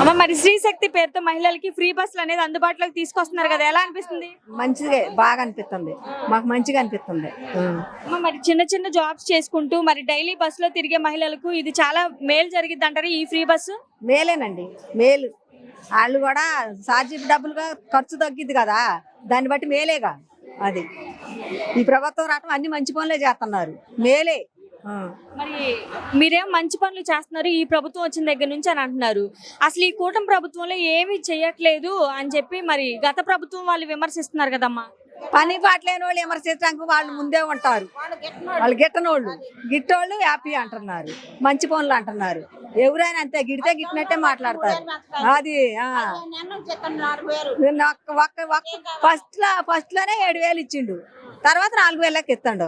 అమ్మ మరి శ్రీ శక్తి పేరుతో మహిళలకి ఫ్రీ బస్సులు అనేది అందుబాటులోకి తీసుకొస్తున్నారు కదా, ఎలా అనిపిస్తుంది? మంచిగా బాగా అనిపిస్తుంది, మాకు మంచిగా అనిపిస్తుంది. అమ్మ మరి చిన్న చిన్న జాబ్స్ చేసుకుంటూ మరి డైలీ బస్సులో తిరిగే మహిళలకు ఇది చాలా మేలు జరిగిద్ది అంటారు ఈ ఫ్రీ బస్సు? మేలేనండి, మేలు. వాళ్ళు కూడా ఛార్జీ డబ్బులుగా ఖర్చు తగ్గిద్ది కదా, దాన్ని బట్టి మేలేగా. అది ఈ ప్రభుత్వం రావటం అన్ని మంచి పనులే చేస్తున్నారు, మేలే. మరి మీరేం మంచి పనులు చేస్తున్నారు ఈ ప్రభుత్వం వచ్చిన దగ్గర నుంచి అని అంటున్నారు. అసలు ఈ కూటమి ప్రభుత్వంలో ఏమీ చెయ్యట్లేదు అని చెప్పి మరి గత ప్రభుత్వం వాళ్ళు విమర్శిస్తున్నారు కదమ్మా. పని పాటలేని వాళ్ళు విమర్శించడానికి వాళ్ళు ముందే ఉంటారు. వాళ్ళు గిట్టనోళ్ళు, గిట్టోళ్ళు హ్యాపీ అంటున్నారు, మంచి పనులు అంటున్నారు. ఎవరైనా అంతే, గిడితే గిట్టినట్టే మాట్లాడతారు. అది ఫస్ట్ లోనే 7,000 ఇచ్చిండు, తర్వాత 4,000 ఇస్తాడు.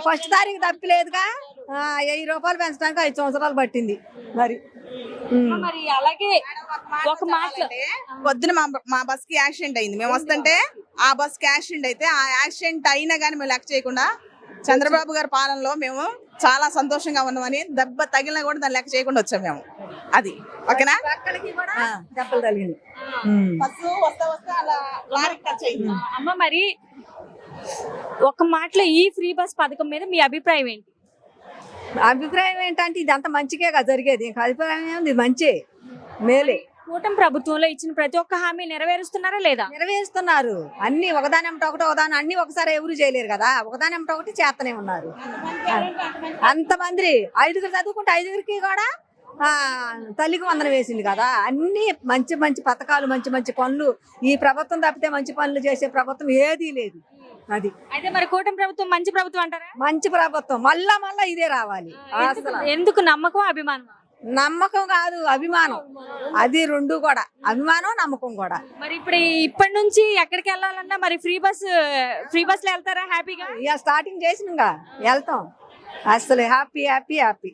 ఫస్ట్ తారీఖు తప్పిలేదుగా. 1000 రూపాయలు పెంచడానికి 5 సంవత్సరాలు పట్టింది మరి. మరి అలాగే ఒక మాట, పొద్దున మా బస్ కి యాక్సిడెంట్ అయింది, మేము వస్తుంటే ఆ బస్ కి యాక్సిడెంట్ అయితే ఆ యాక్సిడెంట్ అయినా కానీ మేము లెక్క చేయకుండా చంద్రబాబు గారి పాలనలో మేము చాలా సంతోషంగా ఉన్నామని, దెబ్బ తగిలినా కూడా దాన్ని లెక్క చేయకుండా వచ్చాం మేము. అది ఓకేనా? దెబ్బలు తగిలింది. బస్సు వస్తే అలా లారీ టచ్ అయింది. అమ్మ మరి ఒక మాటలో ఈ ఫ్రీ బస్ పథకం మీద మీ అభిప్రాయం ఏంటి? అభిప్రాయం ఏంటంటే ఇదంతా మంచిగా జరిగేది. ఇంకా అభిప్రాయం ఏముంది, మంచి మేలే. కూటమి ప్రభుత్వంలో ఇచ్చిన ప్రతి ఒక్క హామీ నెరవేరుస్తున్నారా లేదా? నెరవేరుస్తున్నారు. అన్ని ఒకదాని ఒకదాని అన్ని ఒకసారి ఎవరు చేయలేరు కదా, ఒకదాని ఒకటి చేస్తూనే ఉన్నారు. అంతమంది 5గురు చదువుకుంటే 5గురికి కూడా తల్లికి వందనం వేసింది కదా. అన్ని మంచి మంచి పథకాలు, మంచి మంచి పనులు. ఈ ప్రభుత్వం తప్పితే మంచి పనులు చేసే ప్రభుత్వం ఏదీ లేదు. అది అయితే మరి కూటమి ప్రభుత్వం మంచి ప్రభుత్వం అంటారా? మంచి ప్రభుత్వం, మళ్ళా ఇదే రావాలి. ఎందుకు? నమ్మకం, అభిమానం? నమ్మకం కాదు, అభిమానం. అది రెండు కూడా, అభిమానం నమ్మకం కూడా. మరి ఇప్పటి నుంచి ఎక్కడికి వెళ్ళాలన్నా మరి ఫ్రీ బస్ లో వెళ్తారా హ్యాపీగా? ఇక స్టార్టింగ్ చేసినగా వెళ్తాం, అసలు హ్యాపీ హ్యాపీ హ్యాపీ.